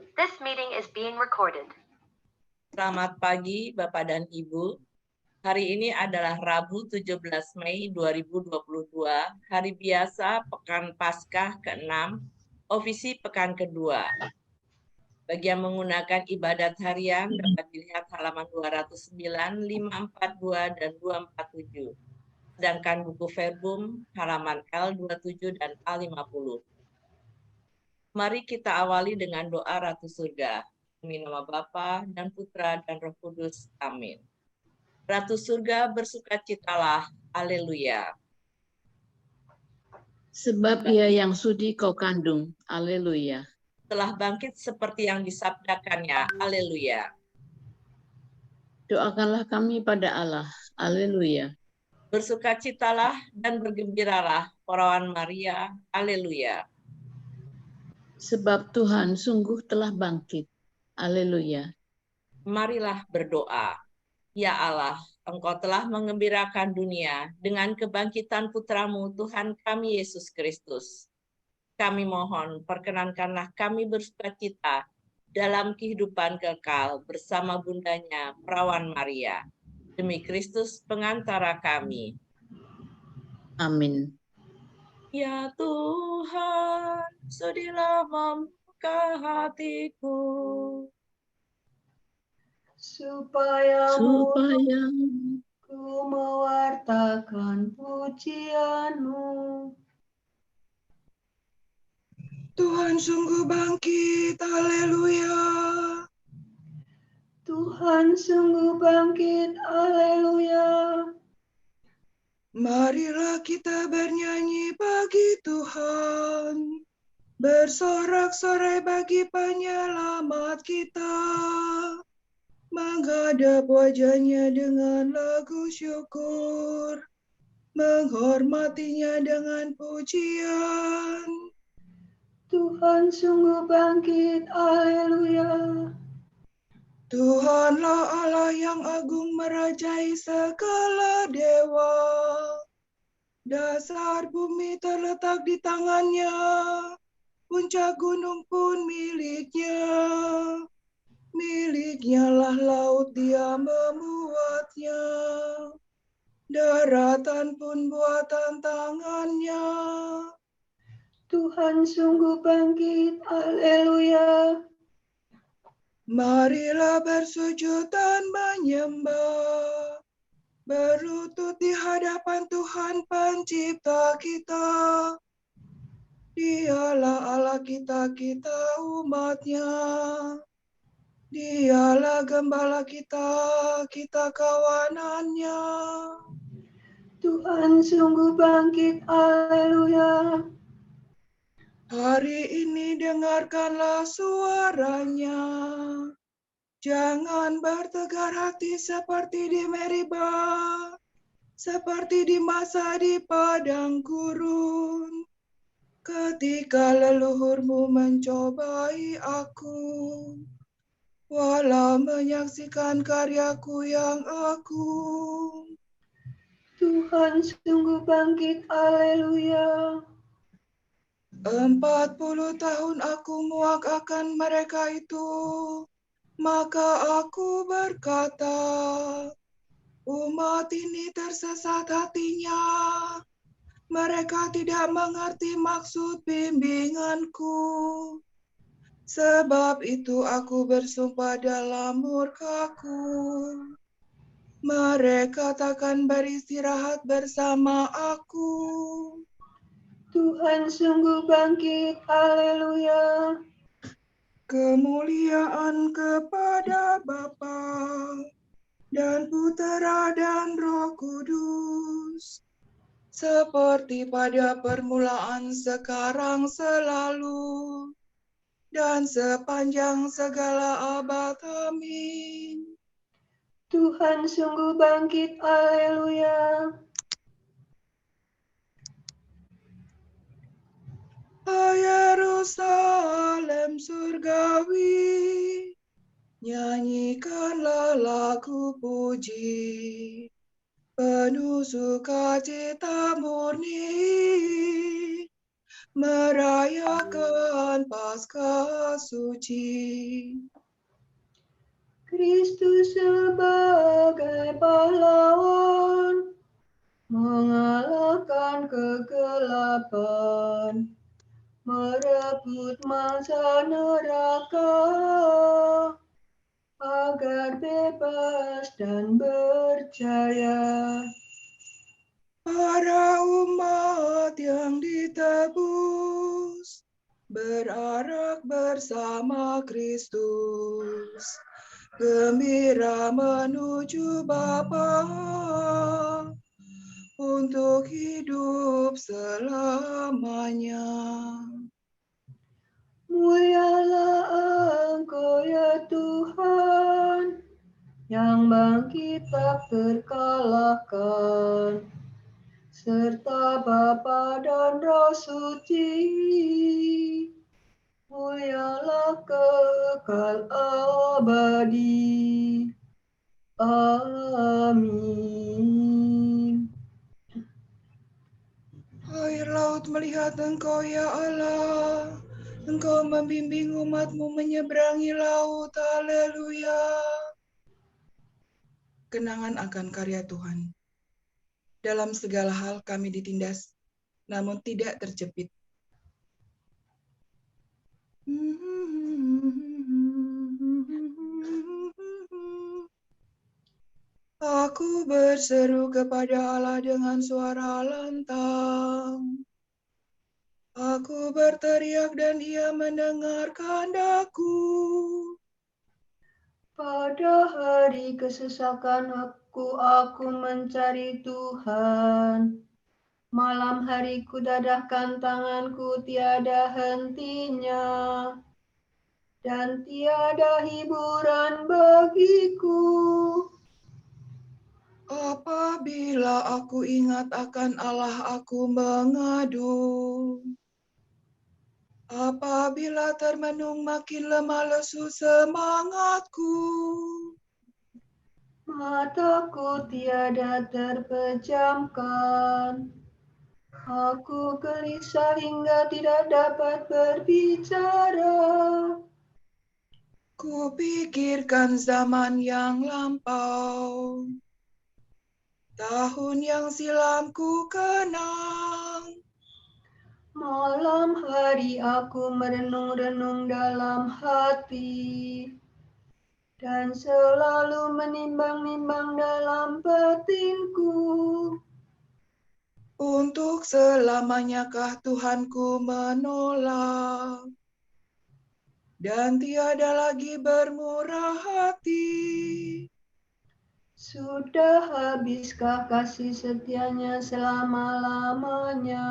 This meeting is being recorded. Selamat pagi Bapak dan Ibu. Hari ini adalah Rabu 17 Mei 2022, hari biasa Pekan Paskah ke-6, Ofisi Pekan kedua. Bagi yang menggunakan ibadat harian dapat dilihat halaman 209, 542, dan 247. Sedangkan buku verbum halaman L27 dan A50. Mari kita awali dengan doa Ratu Surga. Demi nama Bapa dan Putra dan Roh Kudus. Amin. Ratu Surga bersukacitalah. Haleluya. Sebab ia yang sudi kau kandung. Haleluya. Telah bangkit seperti yang disabdakannya. Haleluya. Doakanlah kami pada Allah. Haleluya. Bersukacitalah dan bergembiralah, perawan Maria. Haleluya. Sebab Tuhan sungguh telah bangkit. Haleluya. Marilah berdoa. Ya Allah, Engkau telah mengembirakan dunia dengan kebangkitan Putramu Tuhan kami Yesus Kristus. Kami mohon, perkenankanlah kami bersukacita dalam kehidupan kekal bersama bundanya, Perawan Maria. Demi Kristus pengantara kami. Amin. Ya Tuhan, sudilah membuka hatiku, supaya Supaya ku mewartakan pujian-Mu. Tuhan sungguh bangkit, haleluya. Tuhan sungguh bangkit, haleluya. Marilah kita bernyanyi bagi Tuhan, bersorak-sorai bagi penyelamat kita, menghadap wajahnya dengan lagu syukur, menghormatinya dengan pujian. Tuhan sungguh bangkit, haleluya. Tuhanlah Allah yang agung merajai segala dewa. Dasar bumi terletak di tangannya, puncak gunung pun miliknya. Miliknya lah laut, dia membuatnya. Daratan pun buatan tangannya. Tuhan sungguh bangkit, haleluya. Marilah bersujud dan menyembah, berlutut di hadapan Tuhan pencipta kita. Dialah Allah kita, kita umatnya. Dialah gembala kita, kita kawanannya. Tuhan sungguh bangkit, haleluya. Hari ini dengarkanlah suaranya. Jangan bertegar hati seperti di Meribah, seperti di masa di padang gurun. Ketika leluhurmu mencobai aku, walau menyaksikan karyaku yang agung. Tuhan sungguh bangkit, haleluya. 40 tahun aku muak akan mereka itu, maka aku berkata, umat ini tersesat hatinya, mereka tidak mengerti maksud bimbinganku. Sebab itu aku bersumpah dalam murkaku, mereka takkan beristirahat bersama aku. Tuhan sungguh bangkit, haleluya. Kemuliaan kepada Bapa dan Putera dan Roh Kudus, seperti pada permulaan, sekarang, selalu, dan sepanjang segala abad. Amin. Tuhan sungguh bangkit, haleluya. Yerusalem surgawi, nyanyikanlah lagu puji, penuh sukacita murni. merayakan Paskah suci. Kristus sebagai pahlawan mengalahkan kegelapan, merebut mangsa neraka agar bebas dan berjaya. Para umat yang ditebus berarak bersama Kristus, gembira menuju Bapa untuk hidup selamanya. Mulialah Engkau ya Tuhan, yang bangkit tak terkalahkan, serta Bapa dan Roh Suci. Mulialah kekal abadi. Amin. Air laut melihat Engkau ya Allah, Engkau membimbing umat-Mu menyeberangi laut. Haleluya. Kenangan akan karya Tuhan. Dalam segala hal kami ditindas, namun tidak terjepit. Aku berseru kepada Allah dengan suara lantang. Aku berteriak dan Ia mendengarkan daku. Pada hari kesesakan aku mencari Tuhan. Malam hari ku dadahkan tanganku tiada hentinya, dan tiada hiburan bagiku. Apabila aku ingat akan Allah, aku mengadu. Apabila termenung makin lemah lesu semangatku. Mataku tiada terpejamkan. Aku gelisah hingga tidak dapat berbicara. Kupikirkan zaman yang lampau, tahun yang silam ku kenang. Malam hari aku merenung-renung dalam hati, dan selalu menimbang-nimbang dalam batinku. Untuk selamanyakah Tuhanku menolak, dan tiada lagi bermurah hati. Sudah habiskah kasih setianya selama-lamanya?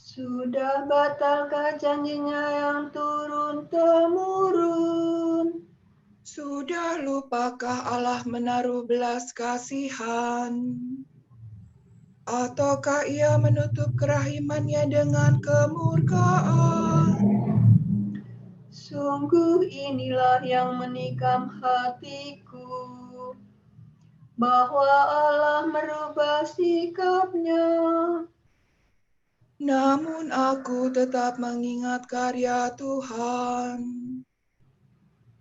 Sudah batalkah janjinya yang turun-temurun? Sudah lupakah Allah menaruh belas kasihan? Ataukah Ia menutup kerahimannya dengan kemurkaan? Sungguh inilah yang menikam hatiku, bahwa Allah merubah sikapnya. Namun aku tetap mengingat karya Tuhan,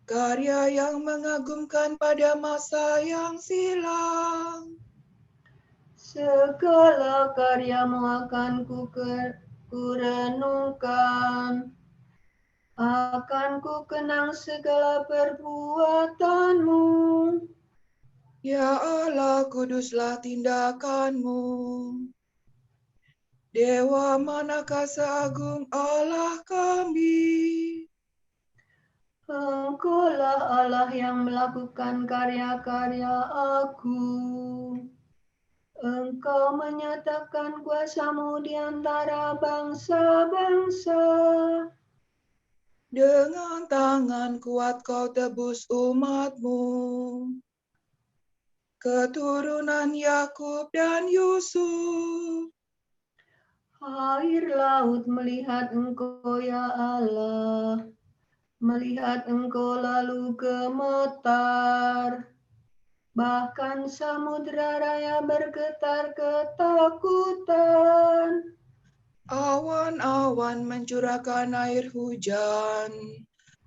karya yang mengagumkan pada masa yang silam. Segala karyamu akan ku renungkan, akan ku kenang segala perbuatanmu. Ya Allah, kuduslah tindakanmu. Dewa manakah seagung Allah kami? Engkaulah Allah yang melakukan karya-karya aku. Engkau menyatakan kuasamu di antara bangsa-bangsa. Dengan tangan kuat kau tebus umat-Mu, keturunan Yakub dan Yusuf. Air laut melihat Engkau ya Allah, melihat Engkau lalu gemetar. Bahkan samudera raya bergetar ketakutan. Awan-awan mencurahkan air hujan,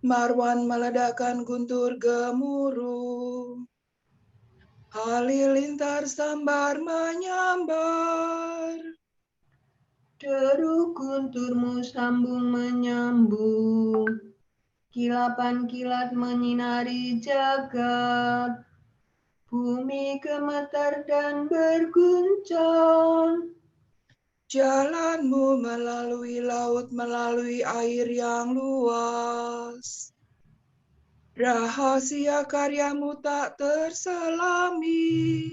marwan meledakkan guntur gemuruh. Halilintar sambar menyambar. Deru gunturmu sambung menyambung, kilapan kilat menyinari jagat, bumi gemetar dan berguncang. Jalanmu melalui laut, melalui air yang luas. Rahasia karyamu tak terselami.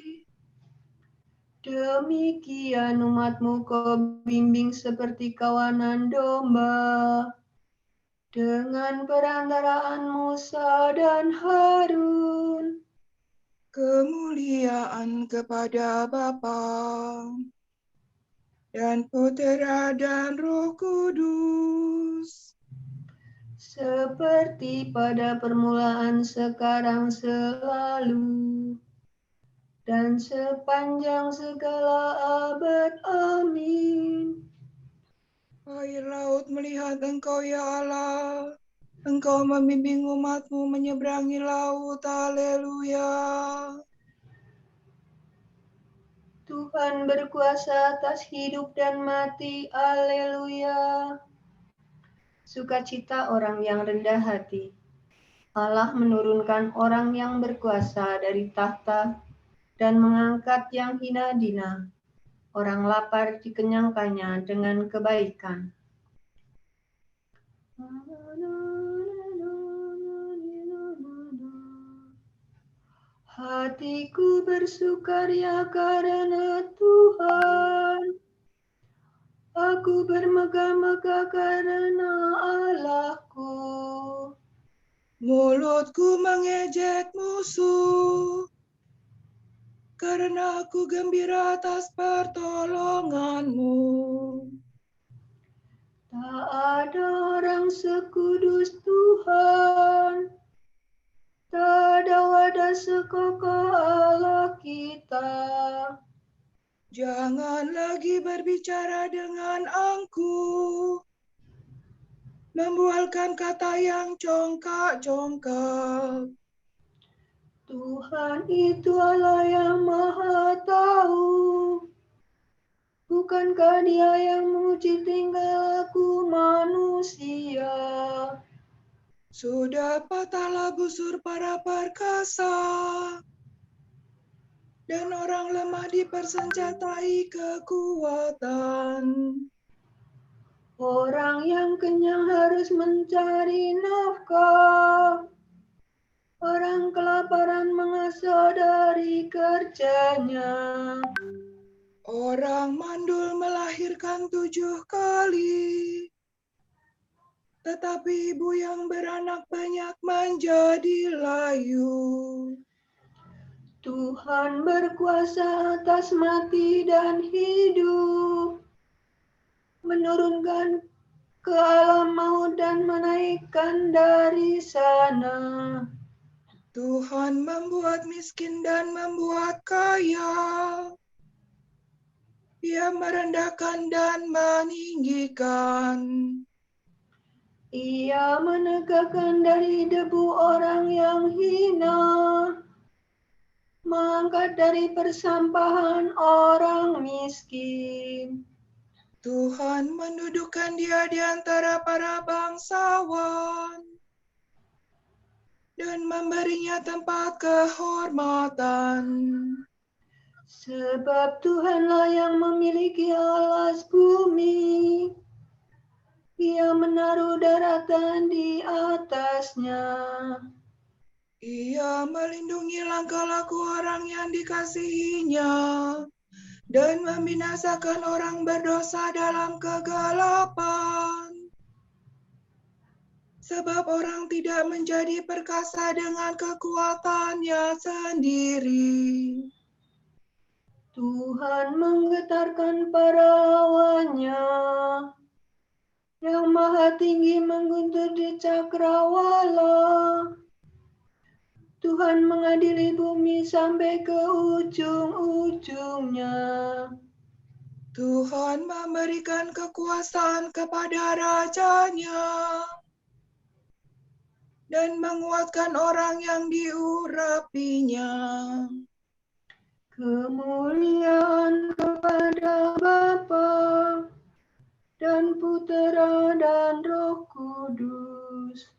Demikian umatmu kau bimbing seperti kawanan domba, dengan perantaraan Musa dan Harun. Kemuliaan kepada Bapa dan Putera dan Roh Kudus. Seperti pada permulaan, sekarang, selalu, dan sepanjang segala abad. Amin. Air laut melihat Engkau, ya Allah. Engkau membimbing umat-Mu menyeberangi laut. Haleluya. Tuhan berkuasa atas hidup dan mati. Haleluya. Sukacita orang yang rendah hati. Allah menurunkan orang yang berkuasa dari tahta dan mengangkat yang hina dina. Orang lapar dikenyangkannya dengan kebaikan. Hatiku bersukaria karena Tuhan. Aku bermegah-megah karena Allahku. Mulutku mengejek musuh, karena aku gembira atas pertolongan-Mu. Tak ada orang sekudus Tuhan. Tak ada wadah sekokoh Allah kita. Jangan lagi berbicara dengan angkuh, membualkan kata yang congkak-congkak. Tuhan itu Allah yang Maha Tahu. Bukankah Dia yang menguji tingkah laku manusia? Sudah patahlah busur para perkasa, dan orang lemah dipersenjatai kekuatan. Orang yang kenyang harus mencari nafkah. Orang kelaparan mengasah dari kerjanya. Orang mandul melahirkan 7 kali, tetapi ibu yang beranak banyak menjadi layu. Tuhan berkuasa atas mati dan hidup, menurunkan ke alam maut dan menaikkan dari sana. Tuhan membuat miskin dan membuat kaya. Dia merendahkan dan meninggikan. Ia menegakkan dari debu orang yang hina, mengangkat dari persampahan orang miskin. Tuhan mendudukkan dia di antara para bangsawan dan memberinya tempat kehormatan. Sebab Tuhanlah yang memiliki alas bumi. Ia menaruh daratan di atasnya. Ia melindungi langkah laku orang yang dikasihinya dan membinasakan orang berdosa dalam kegelapan. Sebab orang tidak menjadi perkasa dengan kekuatannya sendiri. Tuhan menggetarkan para lawannya. Yang Maha Tinggi mengguntur di cakrawala. Tuhan mengadili bumi sampai ke ujung-ujungnya. Tuhan memberikan kekuasaan kepada rajanya dan menguatkan orang yang diurapinya. Kemuliaan kepada Bapa dan Putera dan Roh Kudus,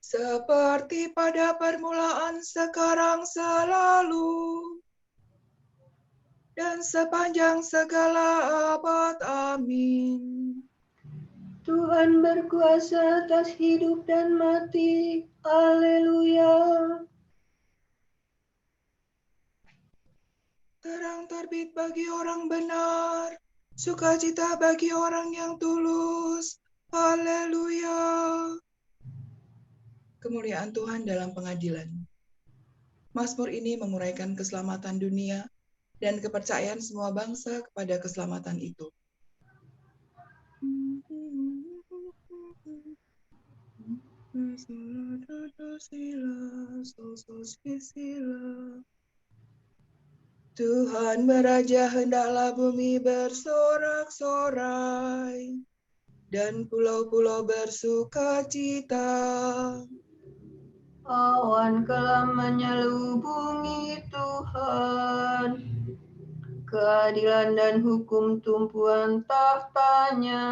Seperti pada permulaan, sekarang, selalu, dan sepanjang segala abad. Amin. Tuhan berkuasa atas hidup dan mati. Haleluya. Terang terbit bagi orang benar, sukacita bagi orang yang tulus. Haleluya. Kemuliaan Tuhan dalam pengadilan. Mazmur ini menguraikan keselamatan dunia dan kepercayaan semua bangsa kepada keselamatan itu. Tuhan beraja, hendaklah bumi bersorak-sorai, dan pulau-pulau bersukacita. Awan telah menyelubungi Tuhan, keadilan dan hukum tumpuan tahtanya.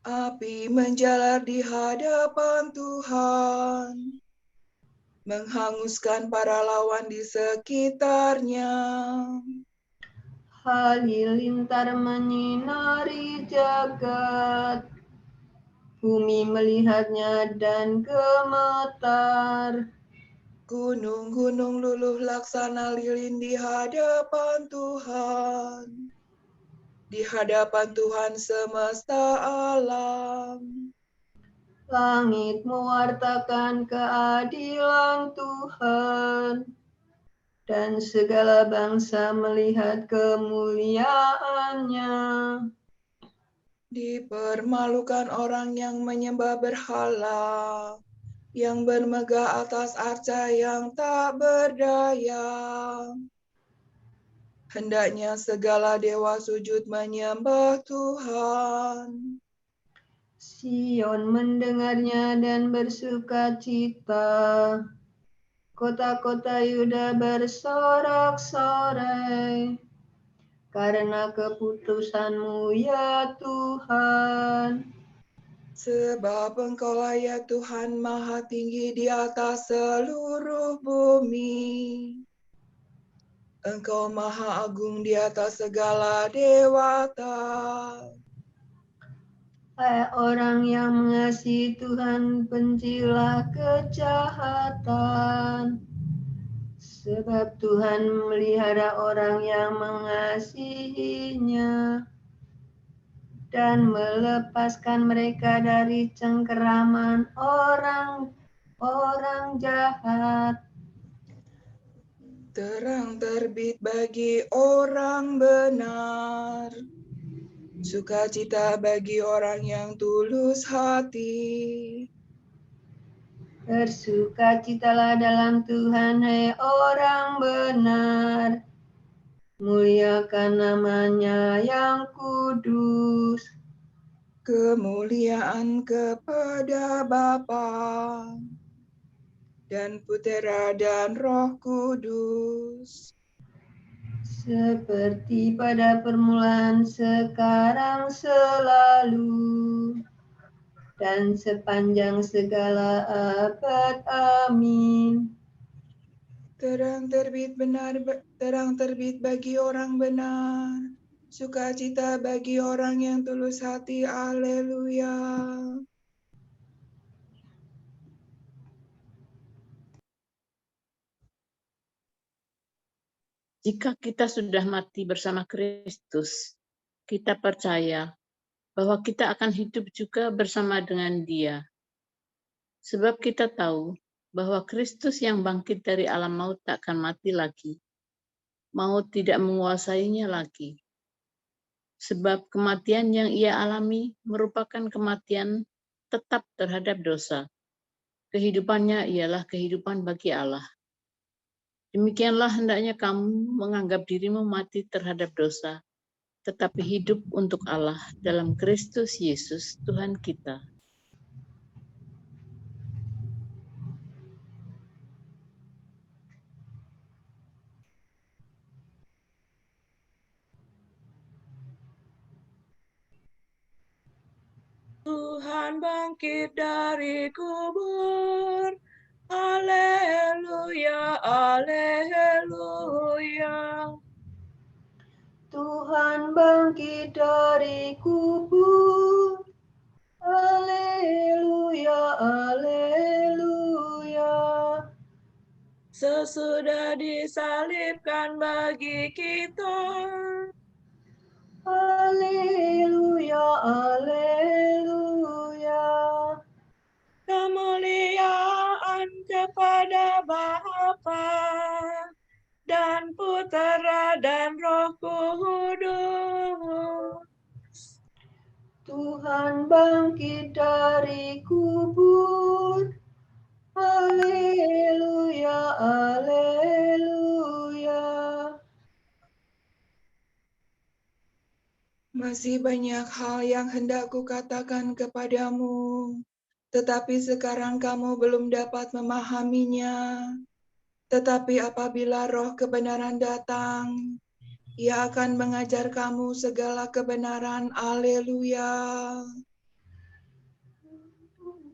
Api menjalar di hadapan Tuhan, menghanguskan para lawan di sekitarnya. Halilintar menyinari jagat, bumi melihatnya dan gemetar. Gunung-gunung luluh laksana lilin di hadapan Tuhan, di hadapan Tuhan semesta alam. Langit mewartakan keadilan Tuhan, dan segala bangsa melihat kemuliaannya. Dipermalukan orang yang menyembah berhala, yang bermegah atas arca yang tak berdaya. Hendaknya segala dewa sujud menyembah Tuhan. Sion mendengarnya dan bersukacita. Kota-kota Yuda bersorak-sorai karena keputusan-Mu ya Tuhan. Sebab Engkaulah ya Tuhan maha tinggi di atas seluruh bumi. Engkau maha agung di atas segala dewata. Hai orang yang mengasihi Tuhan, bencilah kejahatan. Sebab Tuhan memelihara orang yang mengasihinya dan melepaskan mereka dari cengkeraman orang jahat. Terang terbit bagi orang benar, sukacita bagi orang yang tulus hati. Bersukacitalah dalam Tuhan, hai orang benar. Muliakan namanya yang kudus. Kemuliaan kepada Bapa dan Putera dan Roh Kudus. Seperti pada permulaan, sekarang, selalu, dan sepanjang segala abad. Amin. Terang terbit bagi orang benar, sukacita bagi orang yang tulus hati. Haleluya. Jika kita sudah mati bersama Kristus, kita percaya bahwa kita akan hidup juga bersama dengan Dia. Sebab kita tahu bahwa Kristus yang bangkit dari alam maut tak akan mati lagi. Maut tidak menguasainya lagi. Sebab kematian yang Ia alami merupakan kematian tetap terhadap dosa. Kehidupannya ialah kehidupan bagi Allah. Demikianlah hendaknya kamu menganggap dirimu mati terhadap dosa, tetapi hidup untuk Allah dalam Kristus Yesus Tuhan kita. Tuhan bangkit dari kubur. Haleluya, haleluya. Tuhan bangkit dari kubur. Haleluya, haleluya. Sesudah disalibkan bagi kita. Haleluya, haleluya. Kemuliaan kepada Bapa dan Putera dan Roh Kudus. Tuhan bangkit dari kubur. Haleluya, haleluya. Masih banyak hal yang hendak kukatakan kepadamu, tetapi sekarang kamu belum dapat memahaminya. Tetapi apabila Roh kebenaran datang, Ia akan mengajar kamu segala kebenaran. Haleluya.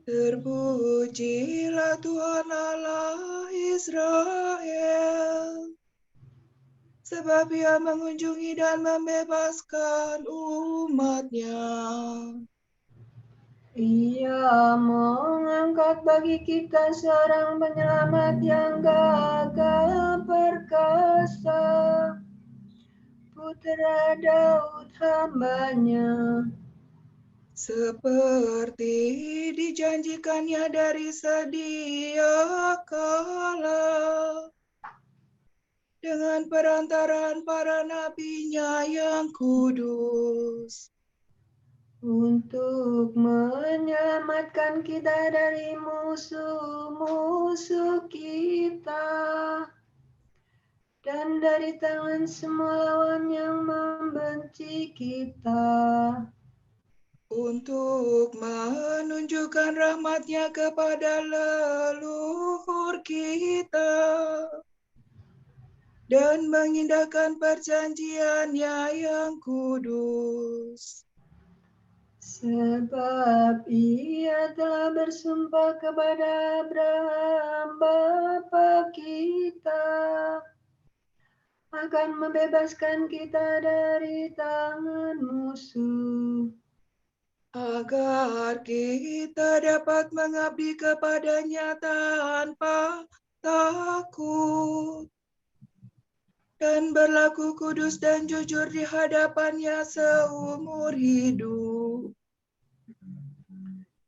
Terpujilah Tuhan Allah Israel, sebab Ia mengunjungi dan membebaskan umat-Nya. Ia mengangkat bagi kita seorang penyelamat yang gagah perkasa, Putra Daud hamba-Nya. Seperti dijanjikannya dari sedia kala, dengan perantaraan para nabi-Nya yang kudus, Untuk menyelamatkan kita dari musuh-musuh kita dan dari tangan semua lawan yang membenci kita, untuk menunjukkan rahmat-Nya kepada leluhur kita, dan mengindahkan perjanjian-Nya yang kudus. sebab Ia telah bersumpah kepada Abraham bapa kita akan membebaskan kita dari tangan musuh, agar kita dapat mengabdi kepada-Nya tanpa takut dan berlaku kudus dan jujur di hadapan-Nya seumur hidup.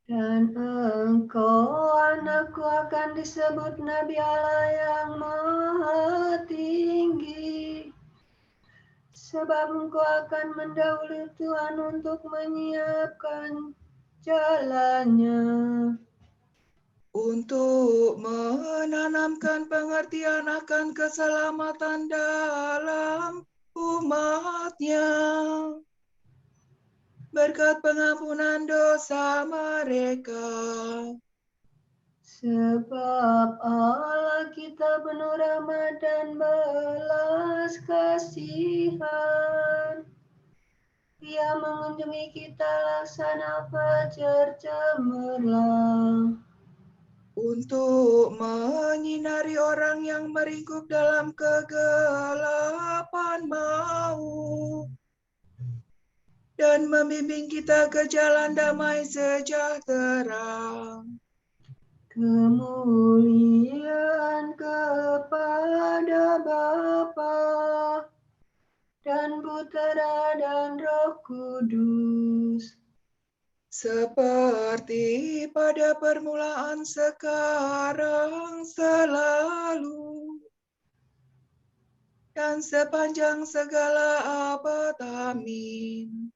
dan engkau anakku akan disebut Nabi Allah yang Maha Tinggi, sebab engkau akan mendahului Tuhan untuk menyiapkan jalannya, Untuk menanamkan pengertian akan keselamatan dalam umat-Nya, berkat pengampunan dosa mereka. sebab Allah kita penuh rahmat dan belas kasihan. Ia mengunjungi kita laksana fajar cemerlang, Untuk menyinari orang yang meringkuk dalam kegelapan maut, dan membimbing kita ke jalan damai sejahtera. kemuliaan kepada Bapa dan Putera dan Roh Kudus, Seperti pada permulaan, sekarang, selalu, dan sepanjang segala abad. Amin.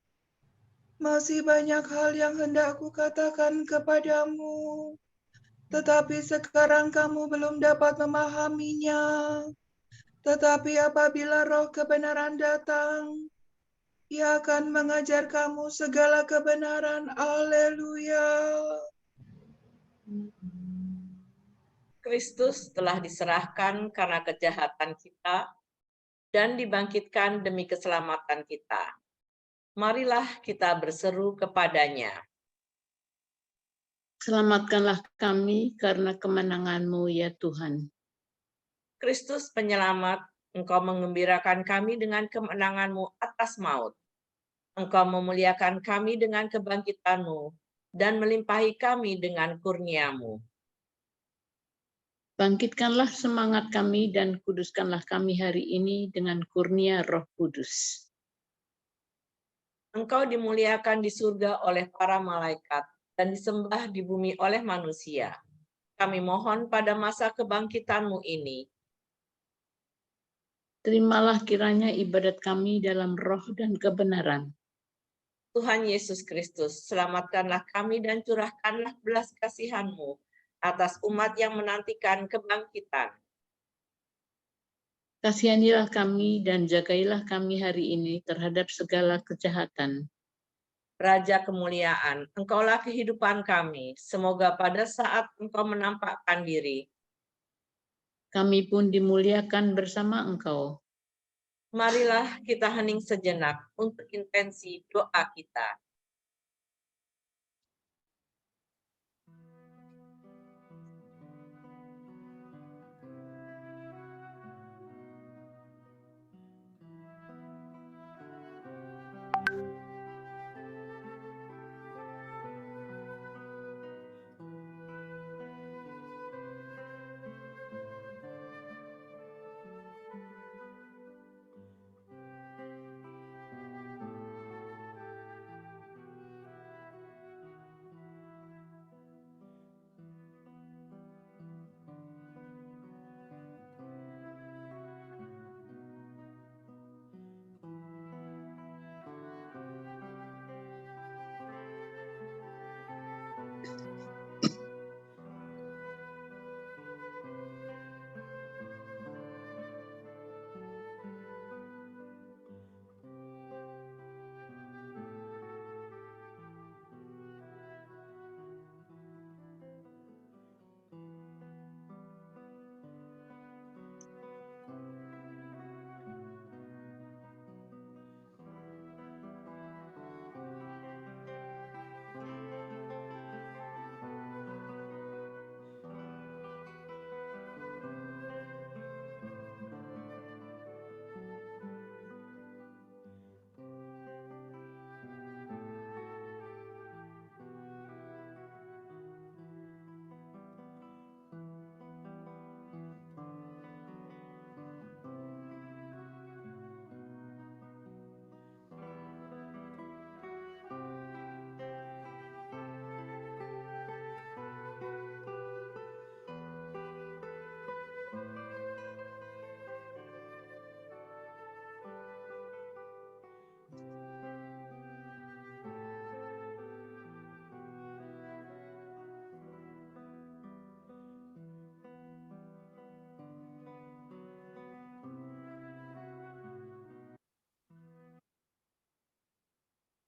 Masih banyak hal yang hendak kukatakan kepadamu, tetapi sekarang kamu belum dapat memahaminya. Tetapi apabila Roh kebenaran datang, Ia akan mengajar kamu segala kebenaran. Haleluya. Kristus telah diserahkan karena kejahatan kita dan dibangkitkan demi keselamatan kita. Marilah kita berseru kepadanya. Selamatkanlah kami karena kemenangan-Mu ya Tuhan. Kristus penyelamat, Engkau mengembirakan kami dengan kemenangan-Mu atas maut. Engkau memuliakan kami dengan kebangkitan-Mu dan melimpahi kami dengan kurnia-Mu. Bangkitkanlah semangat kami dan kuduskanlah kami hari ini dengan kurnia Roh Kudus. Engkau dimuliakan di surga oleh para malaikat dan disembah di bumi oleh manusia. Kami mohon pada masa kebangkitan-Mu ini, Terimalah kiranya ibadat kami dalam roh dan kebenaran. Tuhan Yesus Kristus, selamatkanlah kami dan curahkanlah belas kasihan-Mu atas umat yang menantikan kebangkitan. Kasihanilah kami dan jagailah kami hari ini terhadap segala kejahatan. Raja kemuliaan, Engkaulah kehidupan kami. Semoga pada saat Engkau menampakkan diri, Kami pun dimuliakan bersama Engkau. marilah kita hening sejenak untuk intensi doa kita.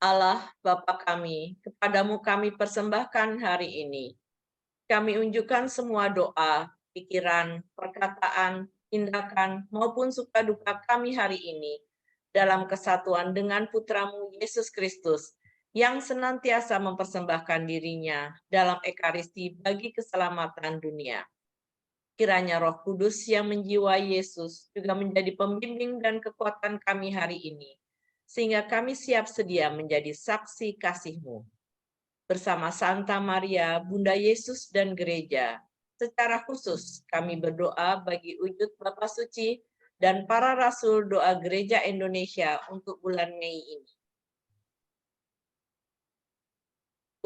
Allah Bapa kami, kepadamu kami persembahkan hari ini. Kami unjukkan semua doa, pikiran, perkataan, tindakan, maupun suka duka kami hari ini dalam kesatuan dengan Putramu Yesus Kristus yang senantiasa mempersembahkan dirinya dalam Ekaristi bagi keselamatan dunia. Kiranya Roh Kudus yang menjiwai Yesus juga menjadi pembimbing dan kekuatan kami hari ini, sehingga kami siap sedia menjadi saksi kasih-Mu. Bersama Santa Maria, Bunda Yesus dan Gereja, secara khusus kami berdoa bagi wujud Bapa Suci dan para Rasul Doa Gereja Indonesia untuk bulan Mei ini.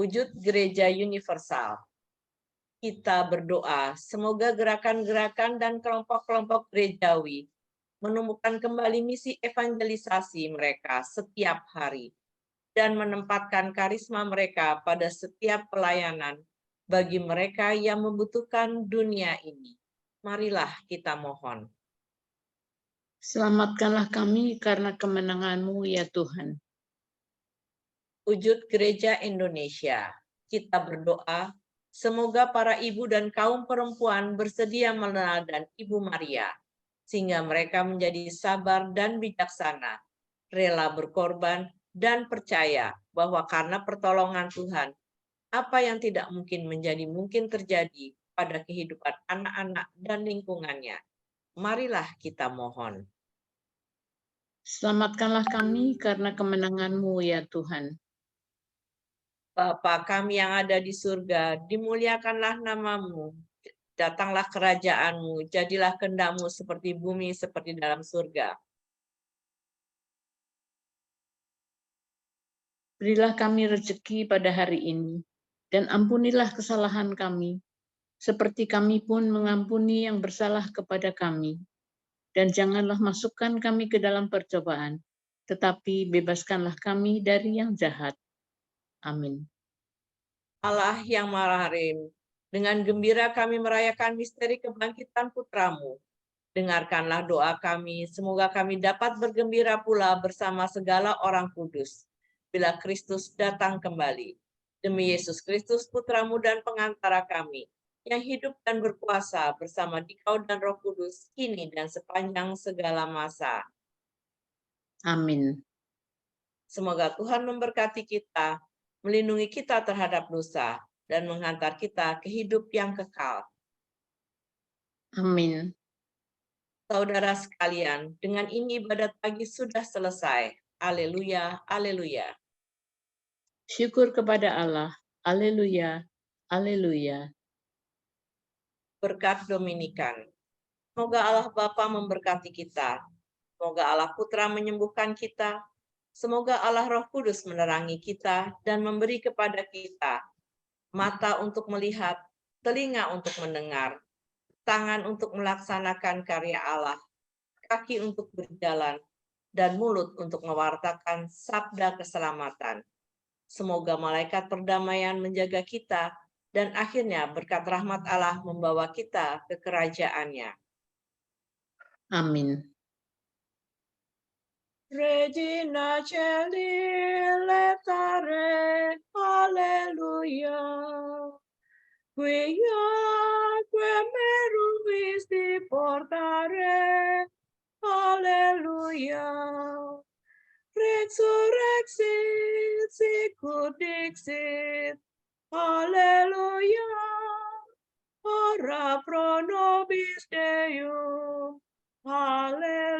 Wujud Gereja Universal. Kita berdoa, semoga gerakan-gerakan dan kelompok-kelompok gerejawi menemukan kembali misi evangelisasi mereka setiap hari dan menempatkan karisma mereka pada setiap pelayanan bagi mereka yang membutuhkan dunia ini. Marilah kita mohon. Selamatkanlah kami karena kemenangan-Mu ya Tuhan. Wujud Gereja Indonesia. Kita berdoa, semoga para ibu dan kaum perempuan bersedia meneladani Ibu Maria, sehingga mereka menjadi sabar dan bijaksana, rela berkorban, dan percaya bahwa karena pertolongan Tuhan, apa yang tidak mungkin menjadi mungkin terjadi pada kehidupan anak-anak dan lingkungannya. Marilah kita mohon. Selamatkanlah kami karena kemenangan-Mu ya Tuhan. Bapa kami yang ada di surga, dimuliakanlah nama-Mu. Datanglah kerajaan-Mu, jadilah kehendak-Mu seperti bumi, seperti dalam surga. Berilah kami rezeki pada hari ini, dan ampunilah kesalahan kami, seperti kami pun mengampuni yang bersalah kepada kami. Dan janganlah masukkan kami ke dalam percobaan, tetapi bebaskanlah kami dari yang jahat. Amin. Allah yang Maha Rahim, dengan gembira kami merayakan misteri kebangkitan Putra-Mu. Dengarkanlah doa kami, semoga kami dapat bergembira pula bersama segala orang kudus, bila Kristus datang kembali. Demi Yesus Kristus, Putra-Mu dan pengantara kami, yang hidup dan berkuasa bersama Dikau dan Roh Kudus, kini dan sepanjang segala masa. Amin. Semoga Tuhan memberkati kita, melindungi kita terhadap dosa, dan menghantar kita ke hidup yang kekal. Amin. Saudara sekalian, dengan ini ibadat pagi sudah selesai. Haleluya, haleluya. Syukur kepada Allah. Haleluya, haleluya. Berkat Dominikan. Semoga Allah Bapa memberkati kita. Semoga Allah Putra menyembuhkan kita. Semoga Allah Roh Kudus menerangi kita dan memberi kepada kita mata untuk melihat, telinga untuk mendengar, tangan untuk melaksanakan karya Allah, kaki untuk berjalan, dan mulut untuk mewartakan sabda keselamatan. Semoga malaikat perdamaian menjaga kita, dan akhirnya berkat rahmat Allah membawa kita ke kerajaannya. Amin. Regina Celi letare, alleluia. Quia merum visti portare, alleluia. Resurrexit sicut dixit, alleluia. Ora pro nobis Deum, alleluia.